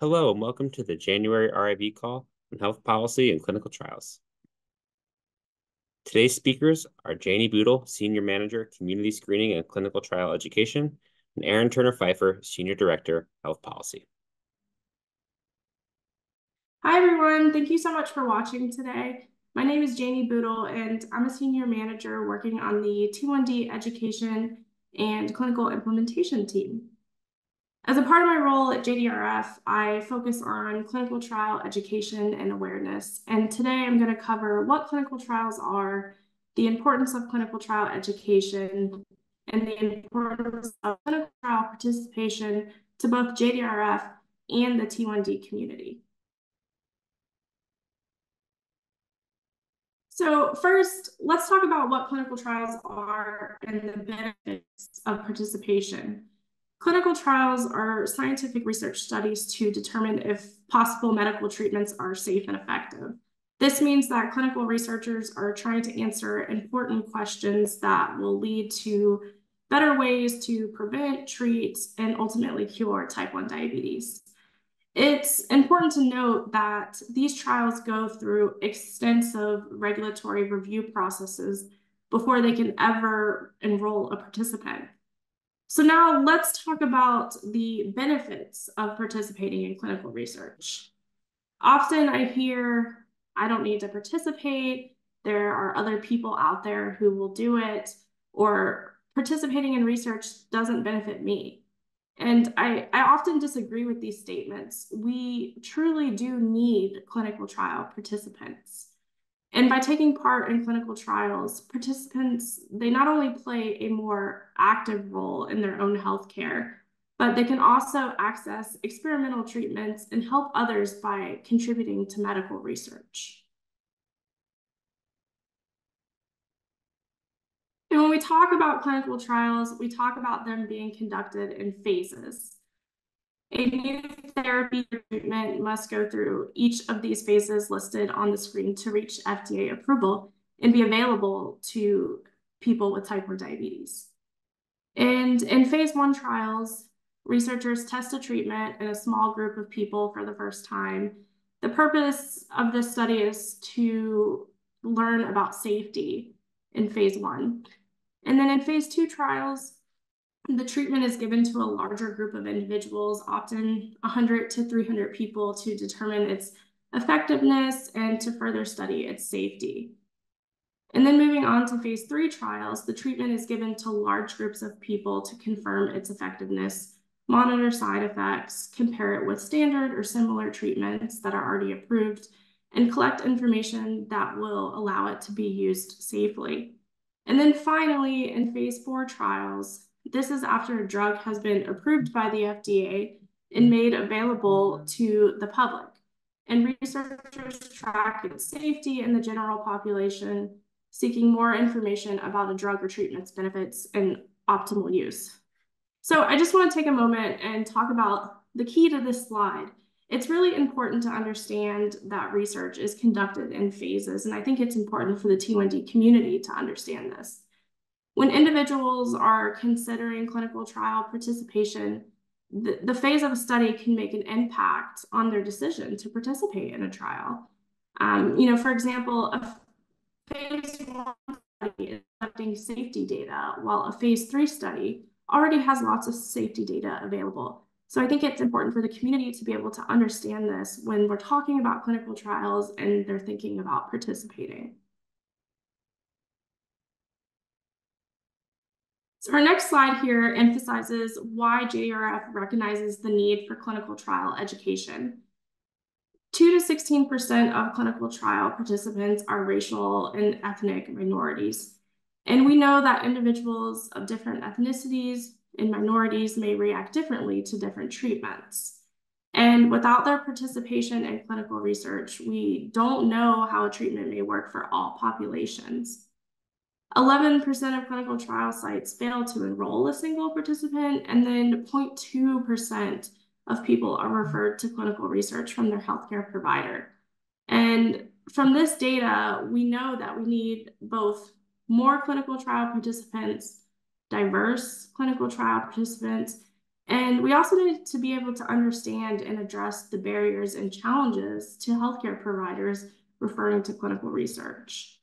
Hello, and welcome to the January RIV call on health policy and clinical trials. Today's speakers are Janey Bootle, Senior Manager, Community Screening and Clinical Trial Education, and Turner-Phifer, Senior Director, Health Policy. Hi, everyone. Thank you so much for watching today. My name is Janey Bootle, and I'm a senior manager working on the T1D education and clinical implementation team. As a part of my role at JDRF, I focus on clinical trial education and awareness. And today I'm going to cover what clinical trials are, the importance of clinical trial education, and the importance of clinical trial participation to both JDRF and the T1D community. So first, let's talk about what clinical trials are and the benefits of participation. Clinical trials are scientific research studies to determine if possible medical treatments are safe and effective. This means that clinical researchers are trying to answer important questions that will lead to better ways to prevent, treat, and ultimately cure type 1 diabetes. It's important to note that these trials go through extensive regulatory review processes before they can ever enroll a participant. So now let's talk about the benefits of participating in clinical research. Often I hear, I don't need to participate. There are other people out there who will do it, or participating in research doesn't benefit me. And I often disagree with these statements. We truly do need clinical trial participants. And by taking part in clinical trials, participants, they not only play a more active role in their own healthcare, but they can also access experimental treatments and help others by contributing to medical research. And when we talk about clinical trials, we talk about them being conducted in phases. A new therapy or treatment must go through each of these phases listed on the screen to reach FDA approval and be available to people with type 1 diabetes. And in phase 1 trials, researchers test a treatment in a small group of people for the first time. The purpose of this study is to learn about safety in phase 1. And then in phase 2 trials, the treatment is given to a larger group of individuals, often 100 to 300 people, to determine its effectiveness and to further study its safety. And then moving on to phase 3 trials, the treatment is given to large groups of people to confirm its effectiveness, monitor side effects, compare it with standard or similar treatments that are already approved, and collect information that will allow it to be used safely. And then finally, in phase 4 trials, this is after a drug has been approved by the FDA and made available to the public. And researchers track its safety in the general population, seeking more information about a drug or treatment's benefits and optimal use. So I just want to take a moment and talk about the key to this slide. It's really important to understand that research is conducted in phases, and I think it's important for the T1D community to understand this. When individuals are considering clinical trial participation, the phase of a study can make an impact on their decision to participate in a trial. For example, a phase 1 study is collecting safety data, while a phase 3 study already has lots of safety data available. So I think it's important for the community to be able to understand this when we're talking about clinical trials and they're thinking about participating. So our next slide here emphasizes why JDRF recognizes the need for clinical trial education. 2 to 16% of clinical trial participants are racial and ethnic minorities. And we know that individuals of different ethnicities and minorities may react differently to different treatments. And without their participation in clinical research, we don't know how a treatment may work for all populations. 11% of clinical trial sites fail to enroll a single participant, and then 0.2% of people are referred to clinical research from their healthcare provider. And from this data, we know that we need both more clinical trial participants, diverse clinical trial participants, And we also need to be able to understand and address the barriers and challenges to healthcare providers referring to clinical research.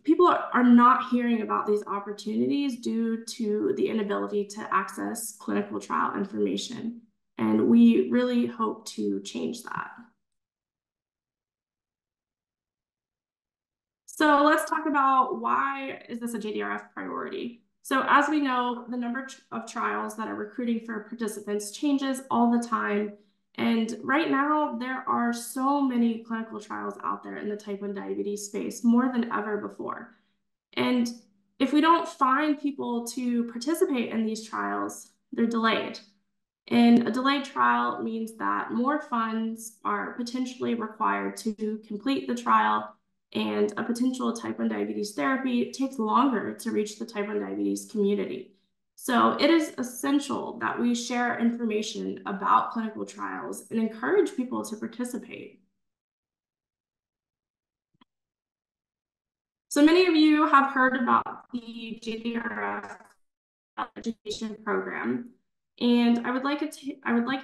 People are not hearing about these opportunities due to the inability to access clinical trial information. And we really hope to change that. So let's talk about why is this a JDRF priority? So as we know, the number of trials that are recruiting for participants changes all the time. And right now, there are so many clinical trials out there in the type 1 diabetes space, more than ever before. And if we don't find people to participate in these trials, they're delayed. And a delayed trial means that more funds are potentially required to complete the trial, and a potential type 1 diabetes therapy takes longer to reach the type 1 diabetes community. So it is essential that we share information about clinical trials and encourage people to participate. So many of you have heard about the JDRF education program. And I would like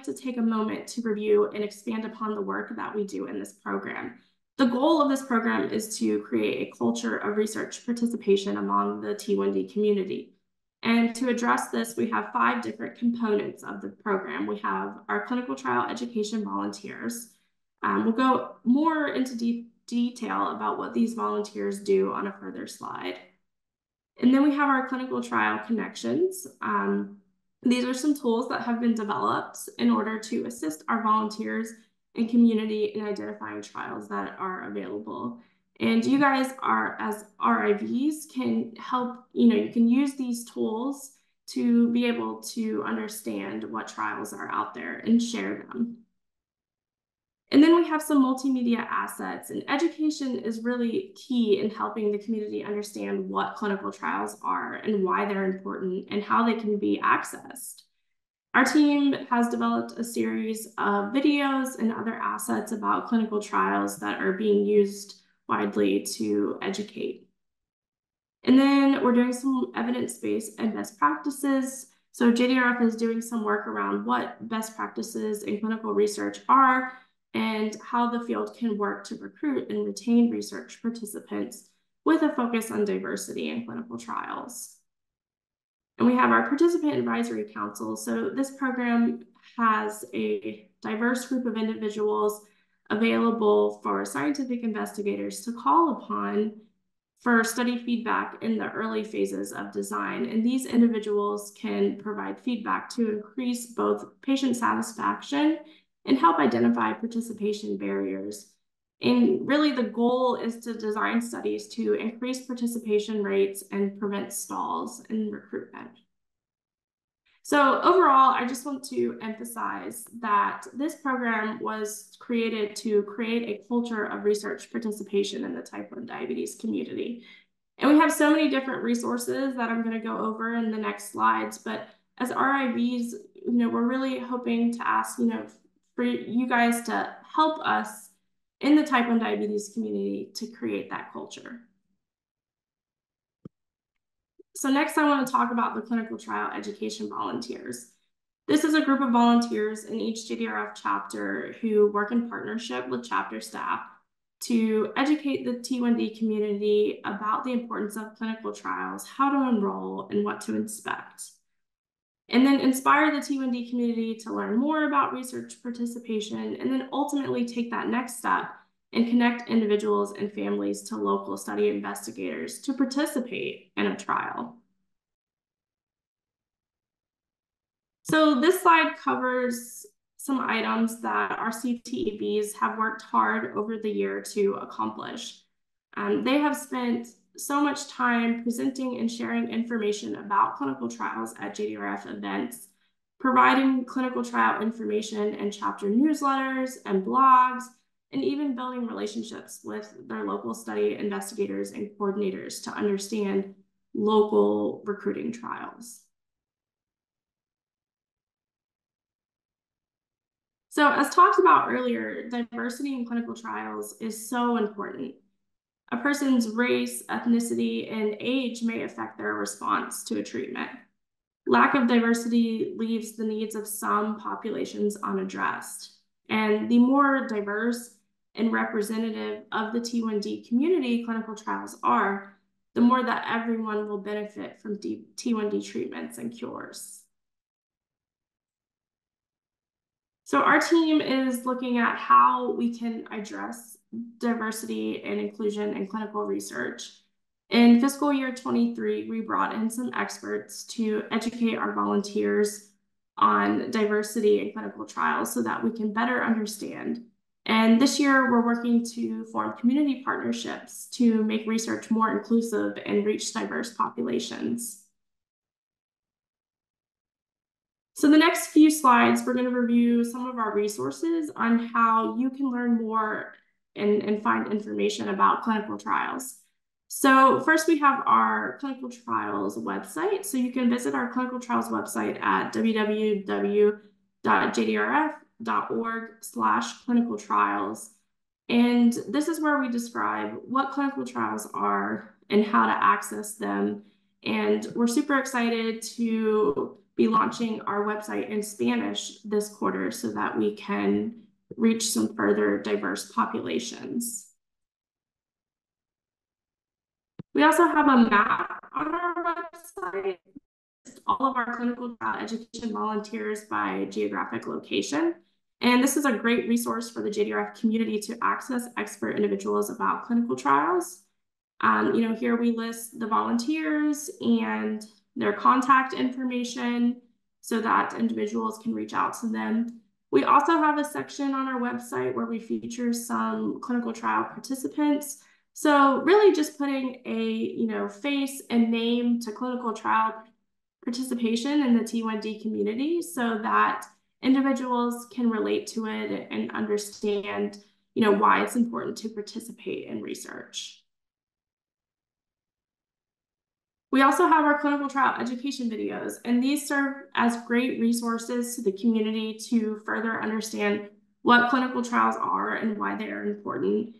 to take a moment to review and expand upon the work that we do in this program. The goal of this program is to create a culture of research participation among the T1D community. And to address this, we have 5 different components of the program. We have our clinical trial education volunteers. We'll go more into detail about what these volunteers do on a further slide. And then we have our clinical trial connections. These are some tools that have been developed in order to assist our volunteers and community in identifying trials that are available. And you guys are, as RIVs, can help, you can use these tools to be able to understand what trials are out there and share them. And then we have some multimedia assets, and education is really key in helping the community understand what clinical trials are and why they're important and how they can be accessed. Our team has developed a series of videos and other assets about clinical trials that are being used widely to educate. And then we're doing some evidence-based and best practices. So JDRF is doing some work around what best practices in clinical research are and how the field can work to recruit and retain research participants with a focus on diversity in clinical trials. And we have our Participant Advisory Council. So this program has a diverse group of individuals available for scientific investigators to call upon for study feedback in the early phases of design. And these individuals can provide feedback to increase both patient satisfaction and help identify participation barriers. And really the goal is to design studies to increase participation rates and prevent stalls in recruitment. So overall, I just want to emphasize that this program was created to create a culture of research participation in the type 1 diabetes community. And we have so many different resources that I'm going to go over in the next slides. But as RIVs, we're really hoping to ask, for you guys to help us in the type 1 diabetes community to create that culture. So next I want to talk about the clinical trial education volunteers. This is a group of volunteers in each JDRF chapter who work in partnership with chapter staff to educate the T1D community about the importance of clinical trials, how to enroll, and what to inspect. And then inspire the T1D community to learn more about research participation, and then ultimately take that next step and connect individuals and families to local study investigators to participate in a trial. So this slide covers some items that our CTEVs have worked hard over the year to accomplish. They have spent so much time presenting and sharing information about clinical trials at JDRF events, providing clinical trial information in chapter newsletters and blogs, and even building relationships with their local study investigators and coordinators to understand local recruiting trials. So as talked about earlier, diversity in clinical trials is so important. A person's race, ethnicity, and age may affect their response to a treatment. lack of diversity leaves the needs of some populations unaddressed. And the more diverse and representative of the T1D community clinical trials are, the more that everyone will benefit from T1D treatments and cures. So our team is looking at how we can address diversity and inclusion in clinical research. In fiscal year 23, we brought in some experts to educate our volunteers on diversity in clinical trials so that we can better understand. And this year, we're working to form community partnerships to make research more inclusive and reach diverse populations. So the next few slides, we're going to review some of our resources on how you can learn more and find information about clinical trials. So first we have our clinical trials website. So you can visit our clinical trials website at www.jdrf.org/clinical trials. And this is where we describe what clinical trials are and how to access them. And we're super excited to be launching our website in Spanish this quarter so that we can reach some further diverse populations. We also have a map on our website, all of our clinical trial education volunteers by geographic location. And this is a great resource for the JDRF community to access expert individuals about clinical trials. Here we list the volunteers and their contact information so that individuals can reach out to them. We also have a section on our website where we feature some clinical trial participants. So really just putting a face and name to clinical trial participation in the T1D community so that individuals can relate to it and understand why it's important to participate in research. We also have our clinical trial education videos, and these serve as great resources to the community to further understand what clinical trials are and why they are important.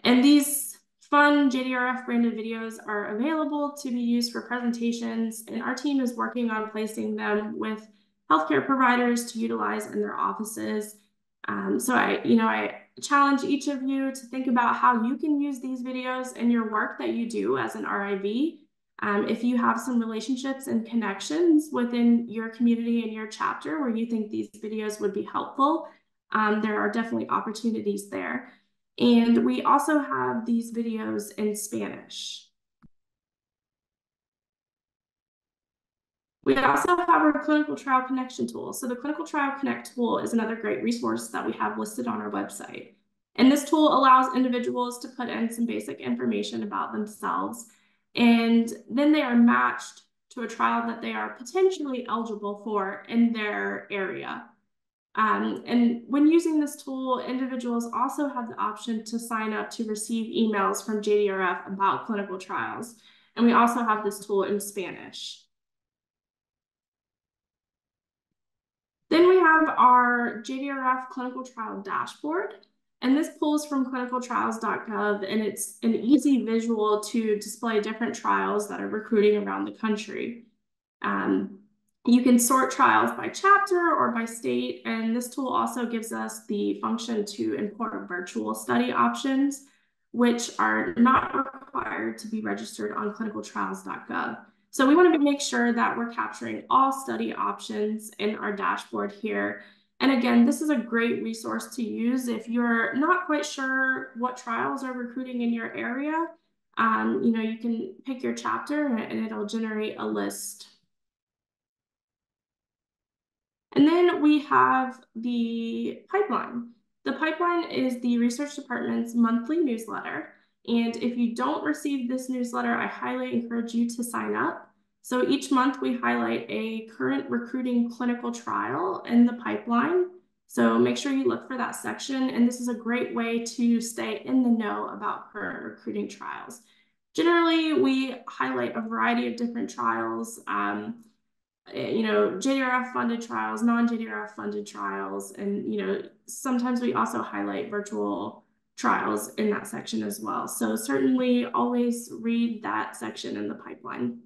And these fun JDRF branded videos are available to be used for presentations, and our team is working on placing them with healthcare providers to utilize in their offices. So I challenge each of you to think about how you can use these videos in your work that you do as an RIV. If you have some relationships and connections within your community and your chapter where you think these videos would be helpful, there are definitely opportunities there. And we also have these videos in Spanish. We also have our Clinical Trial Connection tool. So the Clinical Trial Connect tool is another great resource that we have listed on our website. And this tool allows individuals to put in some basic information about themselves, and then they are matched to a trial that they are potentially eligible for in their area. And when using this tool, individuals also have the option to sign up to receive emails from JDRF about clinical trials. And we also have this tool in Spanish. Then we have our JDRF clinical trial dashboard, and this pulls from clinicaltrials.gov, and it's an easy visual to display different trials that are recruiting around the country. You can sort trials by chapter or by state, and this tool also gives us the function to import virtual study options, which are not required to be registered on clinicaltrials.gov. So we want to make sure that we're capturing all study options in our dashboard here. And again, this is a great resource to use if you're not quite sure what trials are recruiting in your area. You can pick your chapter and it'll generate a list. And then we have the pipeline. The pipeline is the research department's monthly newsletter. And if you don't receive this newsletter, I highly encourage you to sign up. So each month we highlight a current recruiting clinical trial in the pipeline. So make sure you look for that section. And this is a great way to stay in the know about current recruiting trials. Generally, we highlight a variety of different trials. JDRF funded trials, non-JDRF funded trials, and sometimes we also highlight virtual trials in that section as well. So certainly always read that section in the pipeline.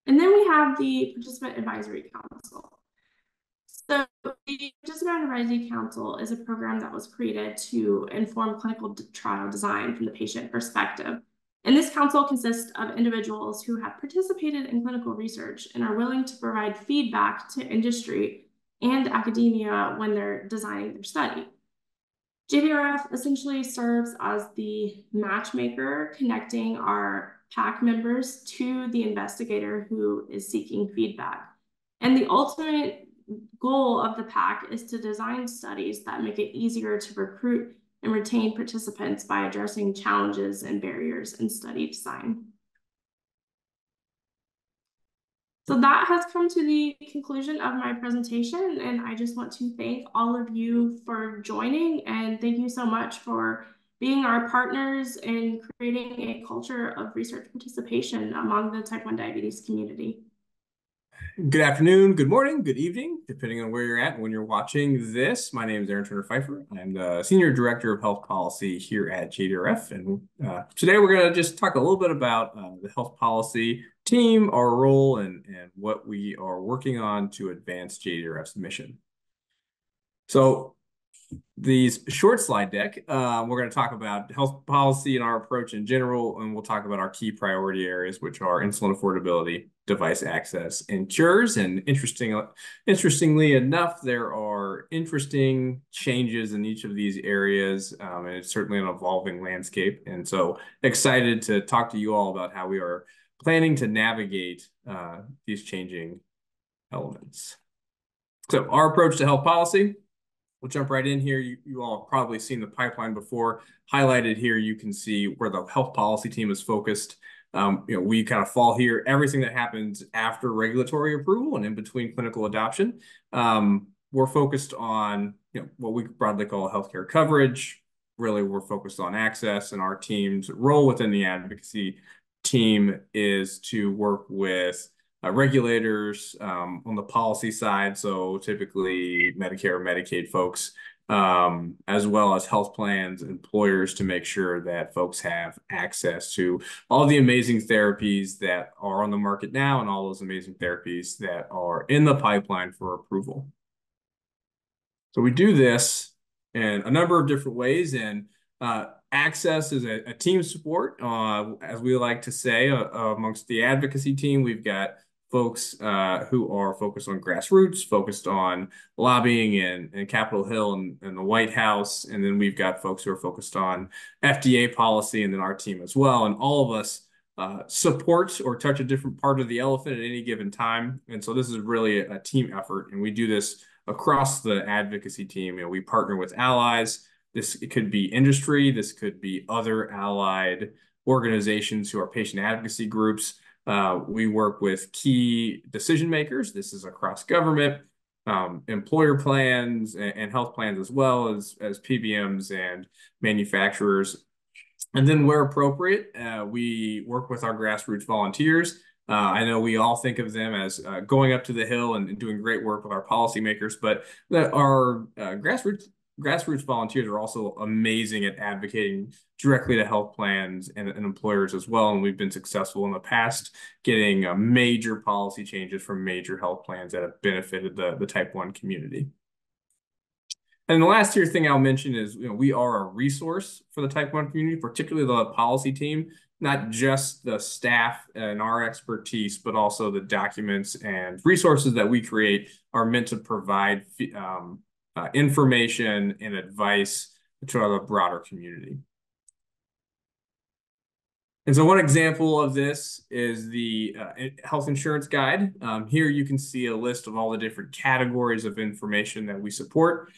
And then we have the Participant Advisory Council. So the Participant Advisory Council is a program that was created to inform clinical trial design from the patient perspective. And this council consists of individuals who have participated in clinical research and are willing to provide feedback to industry and academia when they're designing their study. JDRF essentially serves as the matchmaker connecting our PAC members to the investigator who is seeking feedback. And the ultimate goal of the PAC is to design studies that make it easier to recruit and retain participants by addressing challenges and barriers in study design. So that has come to the conclusion of my presentation, and I just want to thank all of you for joining, and thank you so much for being our partners in creating a culture of research participation among the type 1 diabetes community. Good afternoon, good morning, good evening, depending on where you're at and when you're watching this. My name is Aaron Turner-Phifer. I'm the Senior Director of Health Policy here at JDRF. And today we're going to just talk a little bit about the health policy team, our role, and what we are working on to advance JDRF's mission. So these short slide deck, we're going to talk about health policy and our approach in general, and we'll talk about our key priority areas, which are insulin affordability, device access, and cures. And interestingly enough, there are interesting changes in each of these areas, and it's certainly an evolving landscape. And so excited to talk to you all about how we are planning to navigate these changing elements. So our approach to health policy. We'll jump right in here. You all have probably seen the pipeline before. Highlighted here, you can see where the health policy team is focused. We kind of fall here. Everything that happens after regulatory approval and in between clinical adoption, we're focused on what we broadly call healthcare coverage. Really, we're focused on access, and our team's role within the advocacy team is to work with regulators on the policy side, so typically Medicare, Medicaid folks, as well as health plans, employers, to make sure that folks have access to all the amazing therapies that are on the market now and all those amazing therapies that are in the pipeline for approval. So we do this in a number of different ways, and access is a team support, as we like to say, amongst the advocacy team. We've got folks who are focused on grassroots, focused on lobbying in Capitol Hill and the White House. And then we've got folks who are focused on FDA policy, and then our team as well. And all of us support or touch a different part of the elephant at any given time. And so this is really a team effort. And we do this across the advocacy team. We partner with allies. It could be industry. This could be other allied organizations who are patient advocacy groups. We work with key decision makers. This is across government, employer plans, and health plans, as well as PBMs and manufacturers. And then where appropriate, we work with our grassroots volunteers. I know we all think of them as going up to the Hill and doing great work with our policymakers, but our grassroots volunteers are also amazing at advocating directly to health plans and employers as well. And we've been successful in the past getting major policy changes from major health plans that have benefited the type 1 community. And the last here thing I'll mention is, we are a resource for the type 1 community, particularly the policy team, not just the staff and our expertise, but also the documents and resources that we create are meant to provide information and advice to the broader community. And so one example of this is the health insurance guide. Here you can see a list of all the different categories of information that we support,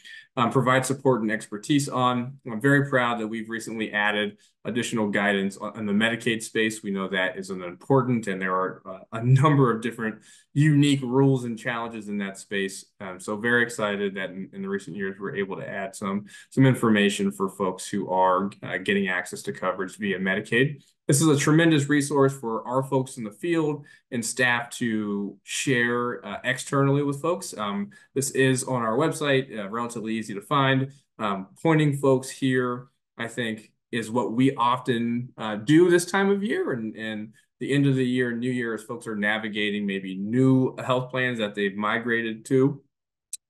provide support and expertise on. I'm very proud that we've recently added additional guidance on the Medicaid space. We know that is an important, and there are a number of different unique rules and challenges in that space. So very excited that in the recent years, we're able to add some information for folks who are getting access to coverage via Medicaid. This is a tremendous resource for our folks in the field and staff to share externally with folks. This is on our website, relatively easy to find. Pointing folks here, I think, is what we often do this time of year, and the end of the year, new year, as folks are navigating maybe new health plans that they've migrated to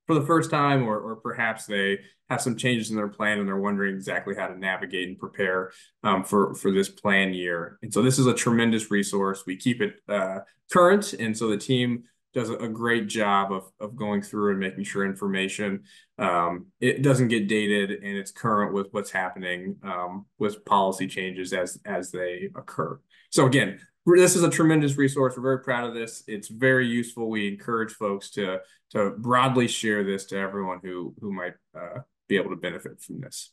for the first time, or perhaps they have some changes in their plan and they're wondering exactly how to navigate and prepare for this plan year. And so this is a tremendous resource. We keep it current, and so the team does a great job of going through and making sure information it doesn't get dated and it's current with what's happening with policy changes as they occur. So again, this is a tremendous resource. We're very proud of this. It's very useful. We encourage folks to broadly share this to everyone who might be able to benefit from this.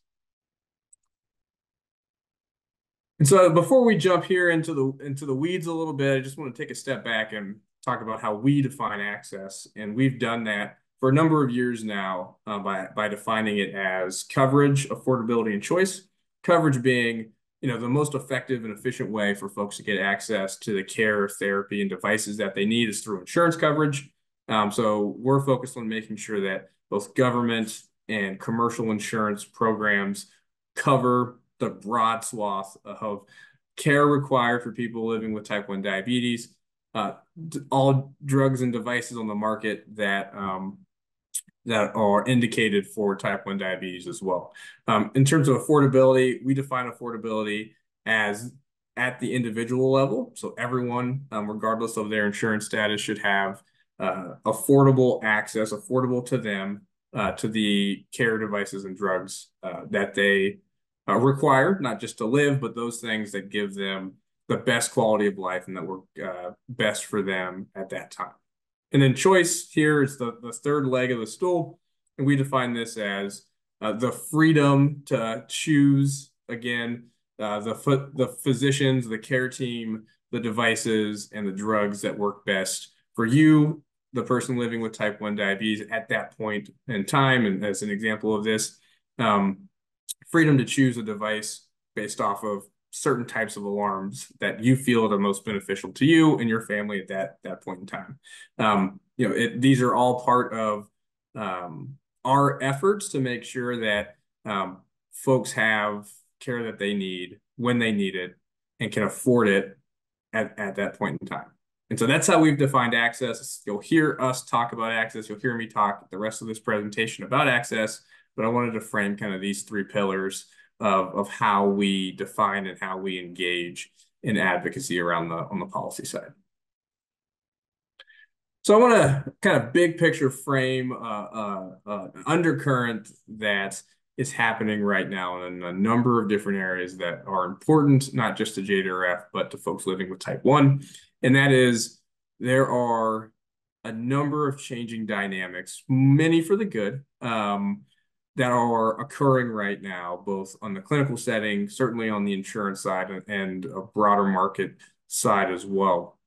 And so before we jump here into the weeds a little bit, I just want to take a step back and talk about how we define access. And we've done that for a number of years now by defining it as coverage, affordability, and choice. Coverage being, the most effective and efficient way for folks to get access to the care, therapy, and devices that they need is through insurance coverage. So we're focused on making sure that both government and commercial insurance programs cover the broad swath of care required for people living with type 1 diabetes, all drugs and devices on the market that are indicated for type 1 diabetes as well. In terms of affordability, we define affordability as at the individual level. So everyone, regardless of their insurance status, should have affordable access, affordable to them, to the care devices and drugs that they require, not just to live, but those things that give them the best quality of life and that work best for them at that time. And then choice here is the third leg of the stool. And we define this as the freedom to choose, again, the physicians, the care team, the devices, and the drugs that work best for you, the person living with type 1 diabetes at that point in time. And as an example of this, freedom to choose a device based off of certain types of alarms that you feel are most beneficial to you and your family at that point in time. These are all part of our efforts to make sure that folks have care that they need when they need it and can afford it at that point in time. And so that's how we've defined access. You'll hear us talk about access. You'll hear me talk the rest of this presentation about access, but I wanted to frame kind of these three pillars of how we define and how we engage in advocacy around on the policy side. So I want to kind of big picture frame undercurrent that is happening right now in a number of different areas that are important, not just to JDRF, but to folks living with type 1. And that is, there are a number of changing dynamics, many for the good, that are occurring right now, both on the clinical setting, certainly on the insurance side, and a broader market side as well.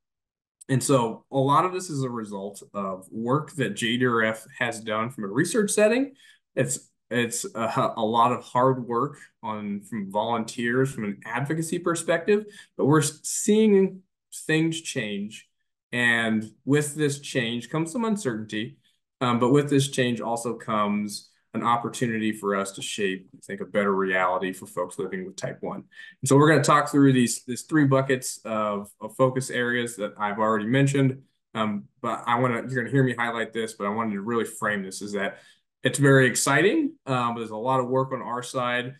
And so a lot of this is a result of work that JDRF has done from a research setting. It's a lot of hard work from volunteers from an advocacy perspective, but we're seeing things change. And with this change comes some uncertainty, but with this change also comes an opportunity for us to shape, I think, a better reality for folks living with type 1. And so we're going to talk through these three buckets of focus areas that I've already mentioned. But you're going to hear me highlight this, but I wanted to really frame this is that it's very exciting. But there's a lot of work on our side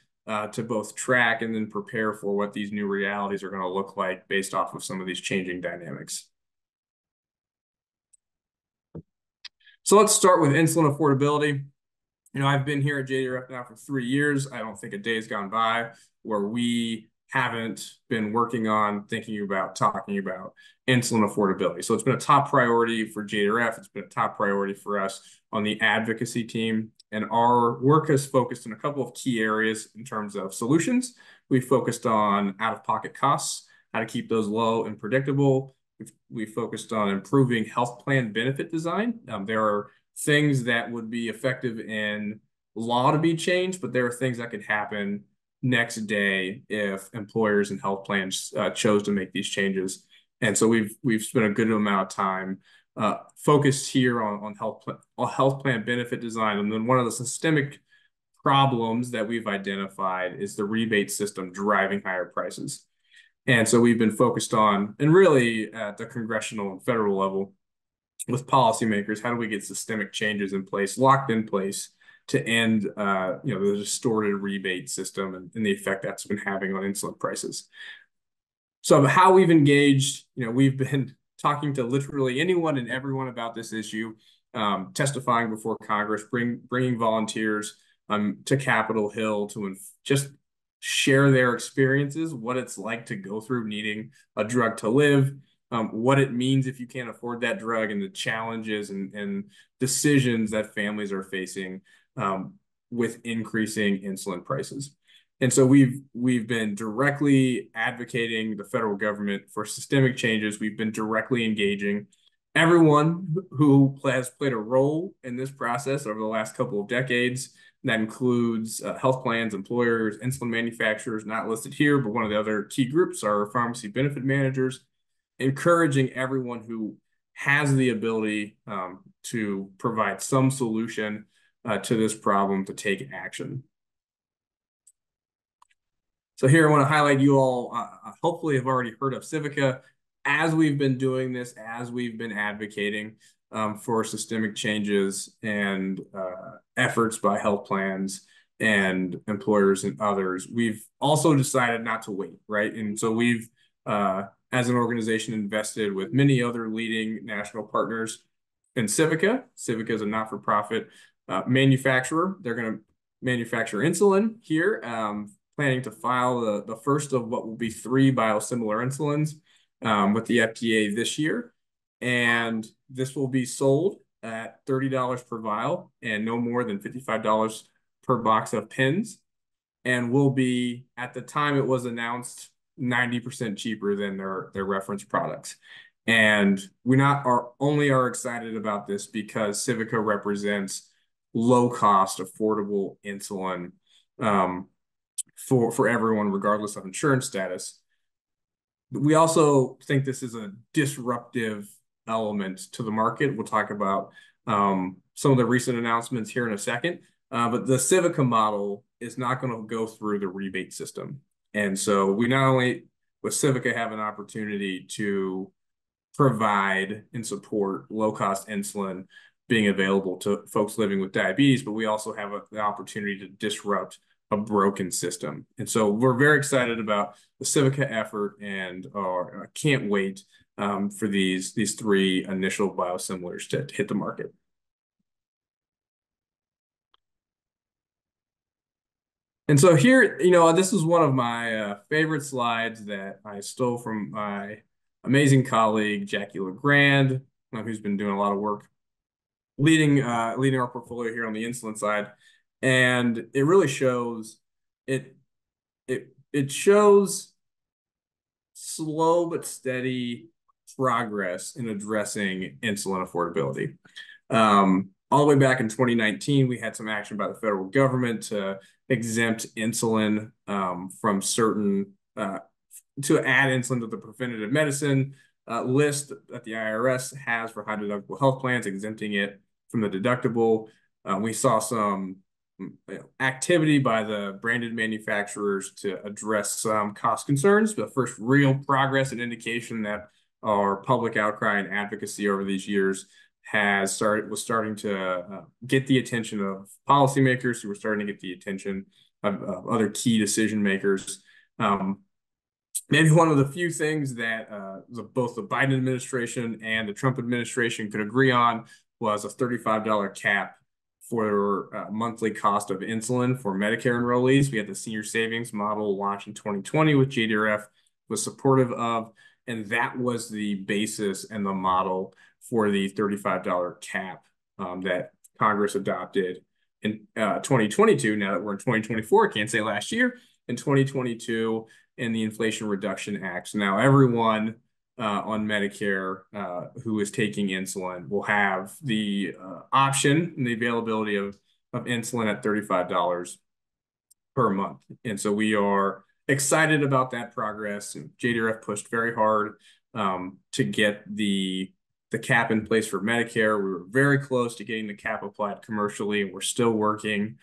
to both track and then prepare for what these new realities are going to look like based off of some of these changing dynamics. So let's start with insulin affordability. I've been here at JDRF now for 3 years. I don't think a day has gone by where we haven't been working on, talking about insulin affordability. So it's been a top priority for JDRF. It's been a top priority for us on the advocacy team. And our work has focused on a couple of key areas in terms of solutions. We focused on out-of-pocket costs, how to keep those low and predictable. We focused on improving health plan benefit design. There are things that would be effective in law to be changed, but there are things that could happen next day if employers and health plans chose to make these changes. And so we've spent a good amount of time focused here on health plan benefit design. And then one of the systemic problems that we've identified is the rebate system driving higher prices. And so we've been focused on, and really at the congressional and federal level with policymakers, how do we get systemic changes in place, locked in place to end, the distorted rebate system and the effect that's been having on insulin prices. So how we've engaged, we've been talking to literally anyone and everyone about this issue, testifying before Congress, bringing volunteers to Capitol Hill to just share their experiences, what it's like to go through needing a drug to live, what it means if you can't afford that drug, and the challenges and decisions that families are facing with increasing insulin prices. And so we've been directly advocating the federal government for systemic changes. We've been directly engaging everyone who has played a role in this process over the last couple of decades. That includes health plans, employers, insulin manufacturers, not listed here, but one of the other key groups are pharmacy benefit managers, encouraging everyone who has the ability to provide some solution to this problem to take action. So here I want to highlight, you all hopefully have already heard of Civica. As we've been doing this, as we've been advocating for systemic changes and efforts by health plans and employers and others, we've also decided not to wait, right? And so we've, as an organization, invested with many other leading national partners in Civica. Civica is a not-for-profit manufacturer. They're going to manufacture insulin here, planning to file the first of what will be 3 biosimilar insulins with the FDA this year. And this will be sold at $30 per vial and no more than $55 per box of pens, and will be, at the time it was announced, 90% cheaper than their reference products. And we are excited about this because Civica represents low-cost, affordable insulin for everyone, regardless of insurance status. We also think this is a disruptive element to the market. We'll talk about some of the recent announcements here in a second, but the Civica model is not going to go through the rebate system. And so we not only, with Civica, have an opportunity to provide and support low-cost insulin being available to folks living with diabetes, but we also have the opportunity to disrupt a broken system. And so we're very excited about the Civica effort, and can't wait for these 3 initial biosimilars to hit the market. And so here, this is one of my favorite slides that I stole from my amazing colleague, Jackie LeGrand, who's been doing a lot of work leading our portfolio here on the insulin side. And it really shows it shows slow but steady progress in addressing insulin affordability. All the way back in 2019, we had some action by the federal government to exempt insulin from certain to add insulin to the preventative medicine list that the IRS has for high deductible health plans, exempting it from the deductible. We saw some activity by the branded manufacturers to address some cost concerns. The first real progress and indication that our public outcry and advocacy over these years was starting to get the attention of policymakers, who were starting to get the attention of other key decision makers. Maybe one of the few things that both the Biden administration and the Trump administration could agree on was a $35 cap for monthly cost of insulin for Medicare enrollees. We had the senior savings model launched in 2020, which JDRF was supportive of, and that was the basis and the model for the $35 cap that Congress adopted in 2022. Now that we're in 2024, I can't say last year, in 2022, in the Inflation Reduction Act. So now everyone on Medicare who is taking insulin will have the option and the availability of insulin at $35 per month. And so we are excited about that progress. JDRF pushed very hard to get the cap in place for Medicare. We were very close to getting the cap applied commercially, and we're still working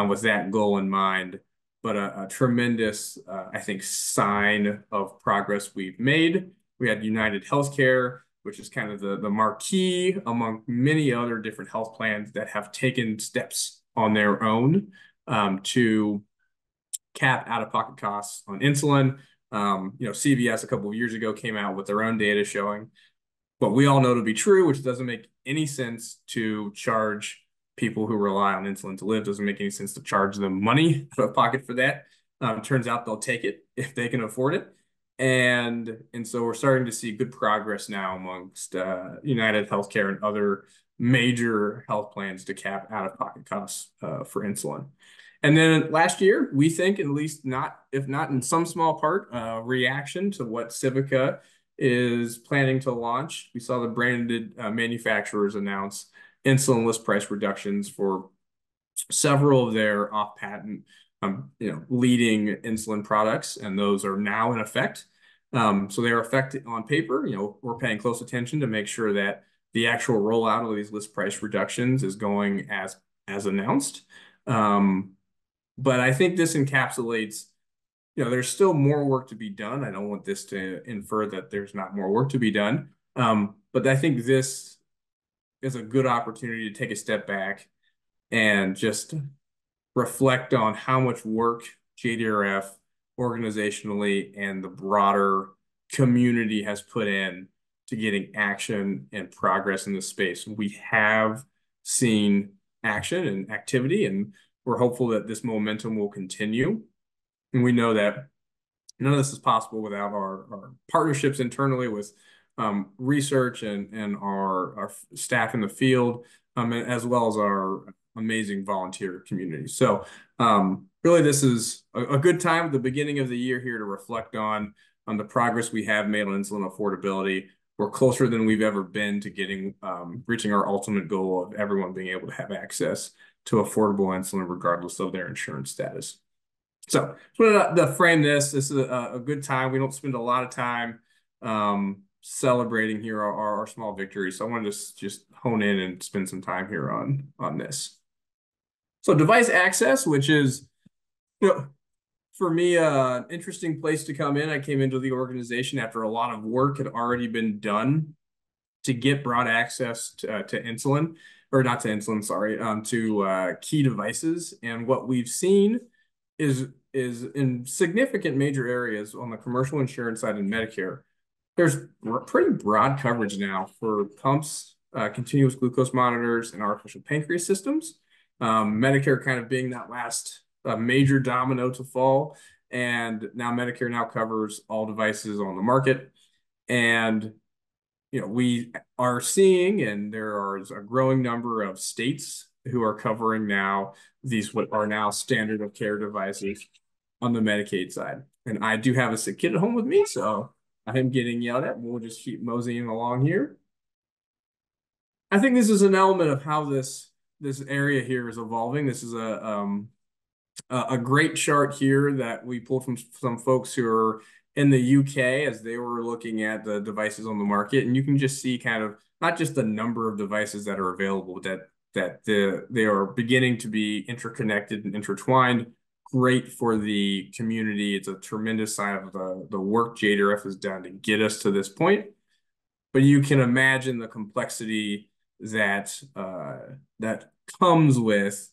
with that goal in mind. but a tremendous, I think, sign of progress we've made. We had United Healthcare, which is kind of the marquee among many other different health plans that have taken steps on their own to cap out-of-pocket costs on insulin. CVS a couple of years ago came out with their own data showing what we all know to be true, which doesn't make any sense to charge people who rely on insulin to live. Doesn't make any sense to charge them money out of pocket for that. Turns out they'll take it if they can afford it. And so we're starting to see good progress now amongst United Healthcare and other major health plans to cap out-of-pocket costs for insulin. And then last year, we think, at least not, if not in some small part, reaction to what Civica is planning to launch. We saw the branded manufacturers announce insulin list price reductions for several of their off-patent, leading insulin products, and those are now in effect. So they are effective on paper. We're paying close attention to make sure that the actual rollout of these list price reductions is going as announced. But I think this encapsulates, there's still more work to be done. I don't want this to infer that there's not more work to be done. But I think this is a good opportunity to take a step back and just reflect on how much work JDRF organizationally and the broader community has put in to getting action and progress in this space. We have seen action and activity, and we're hopeful that this momentum will continue. And we know that none of this is possible without our partnerships internally with research and our staff in the field, as well as our amazing volunteer community. So really, this is a good time at the beginning of the year here to reflect on the progress we have made on insulin affordability. We're closer than we've ever been to reaching our ultimate goal of everyone being able to have access to affordable insulin regardless of their insurance status. So to frame this is a good time. We don't spend a lot of time celebrating here our small victories. So I want to just hone in and spend some time here on this. So device access, which is, for me, an interesting place to come in. I came into the organization after a lot of work had already been done to get broad access to insulin, or not to insulin, sorry, to key devices. And what we've seen is in significant major areas on the commercial insurance side and Medicare, there's pretty broad coverage now for pumps, continuous glucose monitors, and artificial pancreas systems. Medicare kind of being that last major domino to fall. And now Medicare now covers all devices on the market. And, we are seeing, and there is a growing number of states who are covering now these what are now standard of care devices on the Medicaid side. And I do have a sick kid at home with me, so I am getting yelled at. We'll just keep moseying along here. I think this is an element of how this area here is evolving. This is a great chart here that we pulled from some folks who are in the UK as they were looking at the devices on the market. And you can just see kind of not just the number of devices that are available, that they are beginning to be interconnected and intertwined. Great for the community. It's a tremendous sign of the work JDRF has done to get us to this point. But you can imagine the complexity that comes with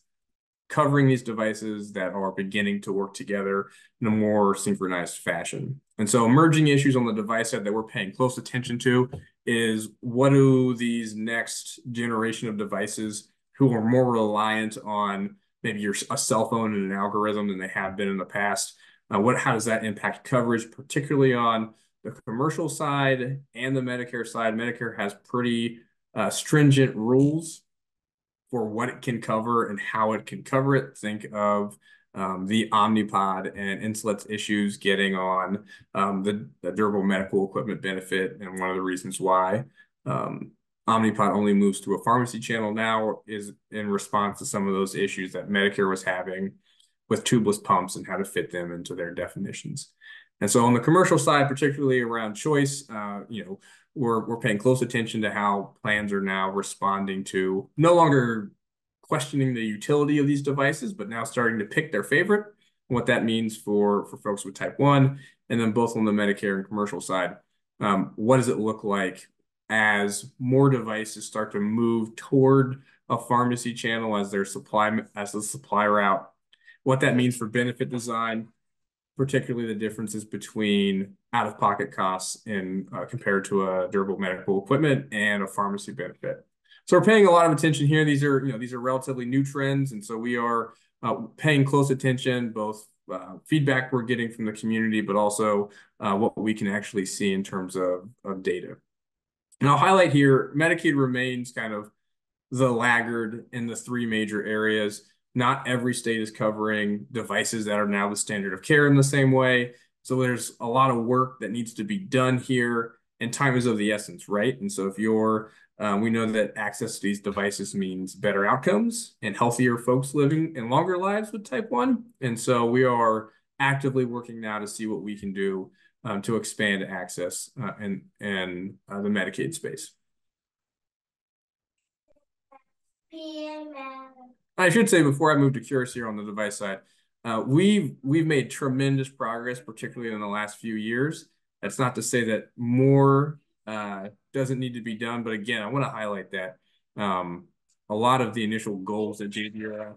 covering these devices that are beginning to work together in a more synchronized fashion. And so emerging issues on the device side that we're paying close attention to is, what do these next generation of devices who are more reliant on maybe a cell phone and an algorithm than they have been in the past, how does that impact coverage, particularly on the commercial side and the Medicare side? Medicare has pretty stringent rules for what it can cover and how it can cover it. Think of the Omnipod and Insulet's issues getting on the durable medical equipment benefit. And one of the reasons why Omnipod only moves through a pharmacy channel now is in response to some of those issues that Medicare was having with tubeless pumps and how to fit them into their definitions. And so on the commercial side, particularly around choice, we're paying close attention to how plans are now responding to no longer questioning the utility of these devices, but now starting to pick their favorite. what that means for folks with type 1, and then both on the Medicare and commercial side. What does it look like as more devices start to move toward a pharmacy channel as the supply route? What that means for benefit design, particularly the differences between out-of-pocket costs in compared to a durable medical equipment and a pharmacy benefit. So we're paying a lot of attention here. These are relatively new trends, and so we are paying close attention, both feedback we're getting from the community, but also what we can actually see in terms of data. And I'll highlight here, Medicaid remains kind of the laggard in the three major areas. Not every state is covering devices that are now the standard of care in the same way. So there's a lot of work that needs to be done here, and time is of the essence, right? And so if we know that access to these devices means better outcomes and healthier folks living and longer lives with type 1. And so we are actively working now to see what we can do to expand access in the Medicaid space. I should say before I move to Cures here on the device side, we've made tremendous progress, particularly in the last few years. That's not to say that more doesn't need to be done, but again, I want to highlight that a lot of the initial goals that JDRF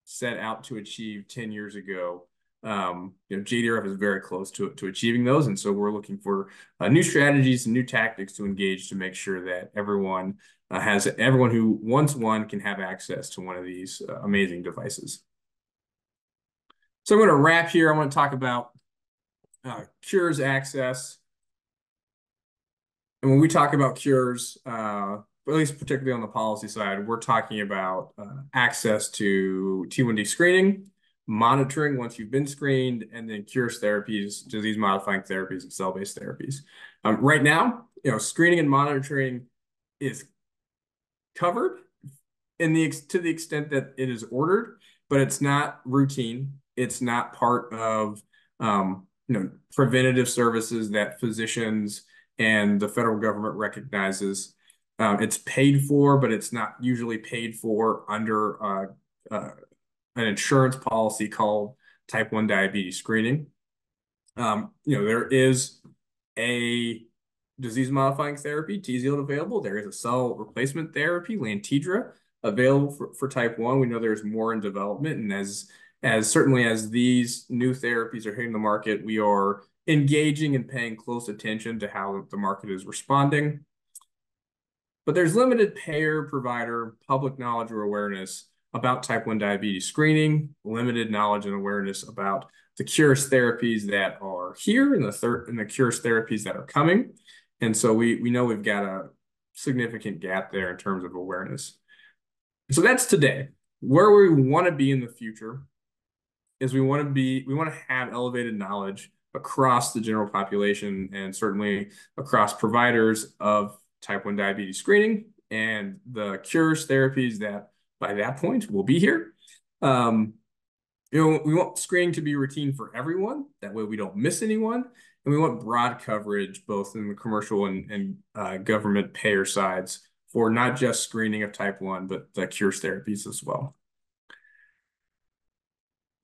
set out to achieve 10 years ago, JDRF is very close to achieving those, and so we're looking for new strategies and new tactics to engage to make sure that everyone who wants one can have access to one of these amazing devices. So I'm going to wrap here. I want to talk about cures access. And when we talk about cures, at least particularly on the policy side, we're talking about access to T1D screening, monitoring once you've been screened, and then cures therapies, disease-modifying therapies, and cell-based therapies. Right now, screening and monitoring is covered to the extent that it is ordered, but it's not routine. It's not part of preventative services that physicians and the federal government recognizes. It's paid for, but it's not usually paid for under an insurance policy called type 1 diabetes screening. There is a disease-modifying therapy, TZIELD, available. There is a cell replacement therapy, Lantidra, available for type 1. We know there's more in development, and as certainly as these new therapies are hitting the market, we are engaging and paying close attention to how the market is responding. But there's limited payer, provider, public knowledge or awareness about type 1 diabetes screening, limited knowledge and awareness about the cures therapies that are here and the cures therapies that are coming. And so we know we've got a significant gap there in terms of awareness. So that's today. Where we want to be in the future is we want to have elevated knowledge across the general population and certainly across providers of type 1 diabetes screening and the cures therapies that by that point will be here. We want screening to be routine for everyone. That way we don't miss anyone. And we want broad coverage, both in the commercial and government payer sides, for not just screening of type 1, but the cures therapies as well.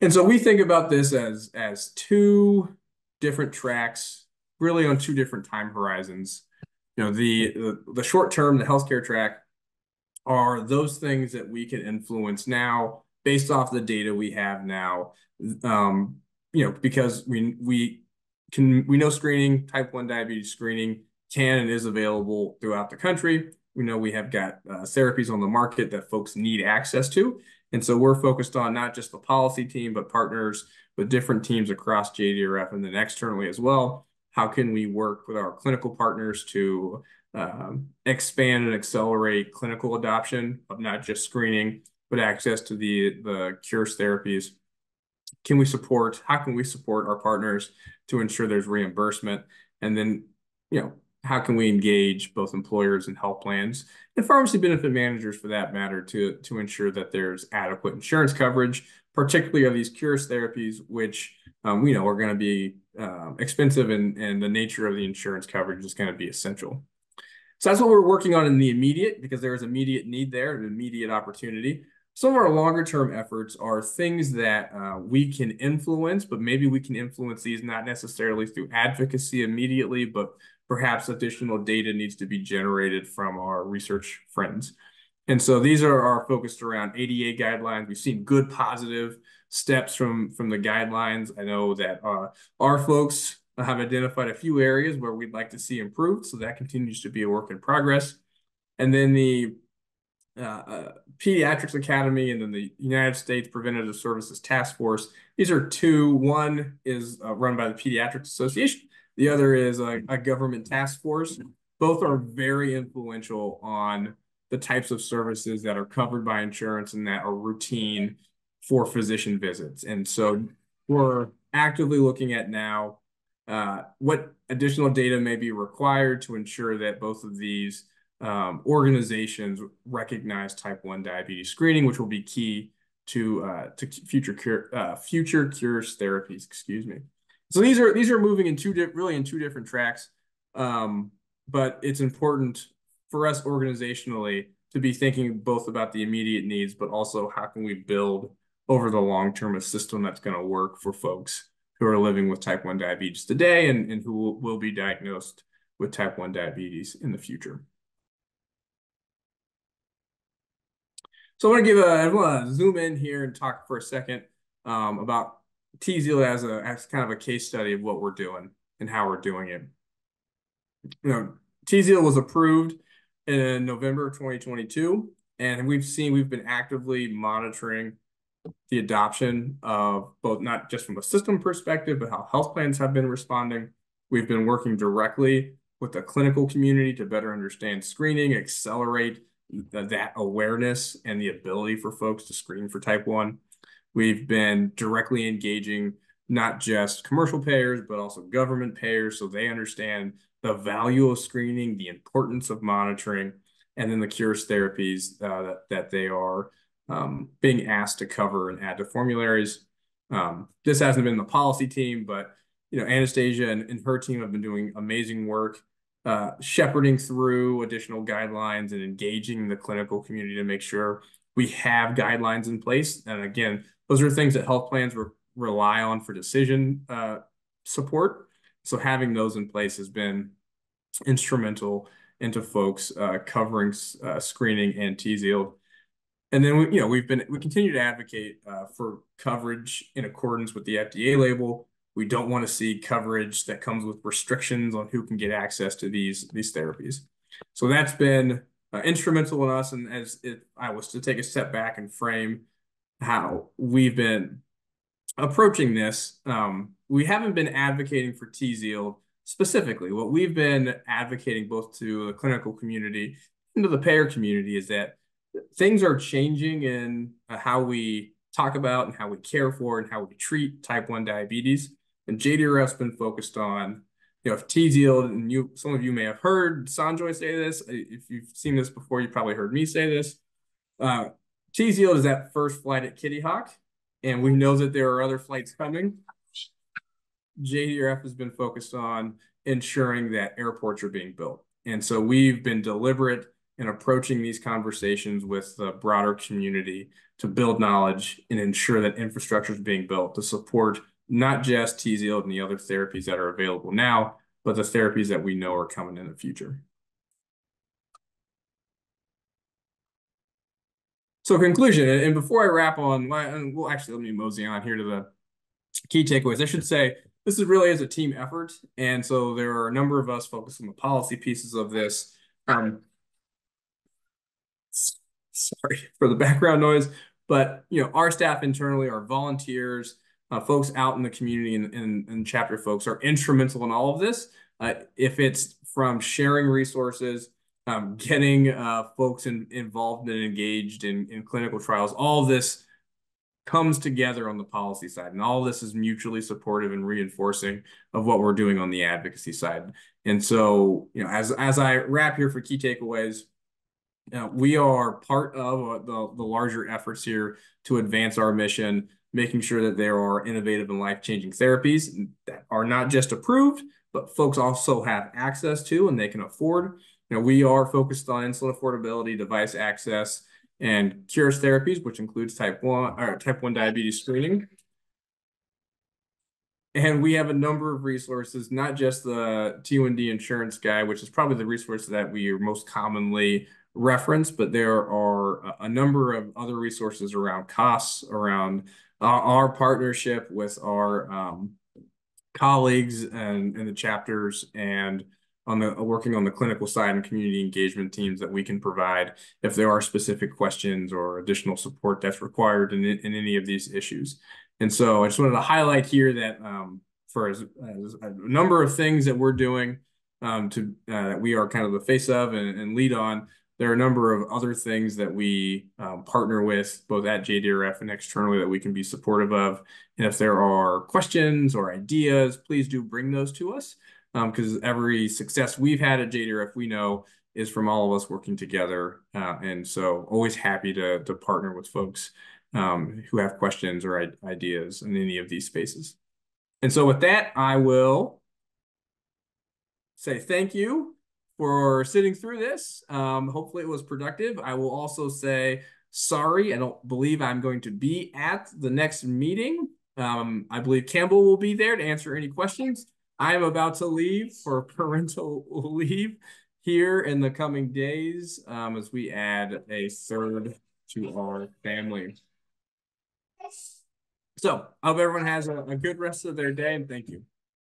And so we think about this as two different tracks, really on two different time horizons. The short term, the healthcare track, are those things that we can influence now based off the data we have now. Because we know screening, type 1 diabetes screening can and is available throughout the country. We know we have got therapies on the market that folks need access to. And so we're focused on not just the policy team, but partners with different teams across JDRF and then externally as well. How can we work with our clinical partners to expand and accelerate clinical adoption of not just screening, but access to the cures therapies? How can we support our partners to ensure there's reimbursement? And then, how can we engage both employers and health plans and pharmacy benefit managers for that matter to ensure that there's adequate insurance coverage, particularly of these cures therapies, which we know are going to be expensive, and the nature of the insurance coverage is going to be essential. So that's what we're working on in the immediate, because there is immediate need there, an immediate opportunity. some of our longer term efforts are things that we can influence, but maybe we can influence these not necessarily through advocacy immediately, but perhaps additional data needs to be generated from our research friends. And so these are focused around ADA guidelines. We've seen good positive steps from the guidelines. I know that our folks have identified a few areas where we'd like to see improved, so that continues to be a work in progress. And then the Pediatrics Academy and then the United States Preventative Services Task Force. These are two. One is run by the Pediatrics Association. The other is a government task force. Both are very influential on the types of services that are covered by insurance and that are routine for physician visits. And so we're actively looking at now what additional data may be required to ensure that both of these organizations recognize type 1 diabetes screening, which will be key to future cures therapies. Excuse me. So these are moving in two different tracks, but it's important for us organizationally to be thinking both about the immediate needs, but also how can we build over the long term a system that's going to work for folks who are living with type 1 diabetes today and who will be diagnosed with type 1 diabetes in the future. So I want to zoom in here and talk for a second about Tzield as kind of a case study of what we're doing and how we're doing it. Tzield was approved in November of 2022, and we've been actively monitoring the adoption of both, not just from a system perspective, but how health plans have been responding. We've been working directly with the clinical community to better understand screening, accelerate that awareness and the ability for folks to screen for type 1. We've been directly engaging not just commercial payers, but also government payers so they understand the value of screening, the importance of monitoring, and then the cures therapies that they are being asked to cover and add to formularies. This hasn't been the policy team, but Anastasia and her team have been doing amazing work shepherding through additional guidelines and engaging the clinical community to make sure we have guidelines in place. And again, those are things that health plans rely on for decision support. So having those in place has been instrumental into folks covering screening and Tzield. And then we continue to advocate for coverage in accordance with the FDA label. We don't want to see coverage that comes with restrictions on who can get access to these therapies. So that's been instrumental in us. And I was to take a step back and frame how we've been approaching this, we haven't been advocating for Tzield specifically. What we've been advocating both to the clinical community and to the payer community is that things are changing in how we talk about and how we care for and how we treat type 1 diabetes. And JDRF's been focused on, if Tzield, and some of you may have heard Sanjoy say this. If you've seen this before, you probably heard me say this. Tzield is that first flight at Kitty Hawk, and we know that there are other flights coming. JDRF has been focused on ensuring that airports are being built. And so we've been deliberate in approaching these conversations with the broader community to build knowledge and ensure that infrastructure is being built to support not just Tzield and the other therapies that are available now, but the therapies that we know are coming in the future. So conclusion, and before I wrap on, let me mosey on here to the key takeaways. I should say, this really is a team effort. And so there are a number of us focused on the policy pieces of this. Sorry for the background noise, but our staff internally, our volunteers, folks out in the community and chapter folks are instrumental in all of this. If it's from sharing resources, getting folks involved and engaged in clinical trials, all of this comes together on the policy side. And all of this is mutually supportive and reinforcing of what we're doing on the advocacy side. And so, as I wrap here for key takeaways, we are part of the larger efforts here to advance our mission, making sure that there are innovative and life-changing therapies that are not just approved, but folks also have access to and they can afford. We are focused on insulin affordability, device access, and cures therapies, which includes type 1 diabetes screening. And we have a number of resources, not just the T1D insurance guide, which is probably the resource that we are most commonly referenced, but there are a number of other resources around costs, around our partnership with our colleagues and the chapters, and on the working on the clinical side and community engagement teams that we can provide if there are specific questions or additional support that's required in any of these issues. And so I just wanted to highlight here that for as a number of things that we're doing that we are kind of the face of and lead on, there are a number of other things that we partner with both at JDRF and externally that we can be supportive of. And if there are questions or ideas, please do bring those to us, because every success we've had at JDRF, we know is from all of us working together. And so always happy to partner with folks who have questions or ideas in any of these spaces. And so with that, I will say thank you for sitting through this. Hopefully it was productive. I will also say sorry, I don't believe I'm going to be at the next meeting. I believe Campbell will be there to answer any questions. I am about to leave for parental leave here in the coming days as we add a third to our family. So I hope everyone has a good rest of their day, and thank you.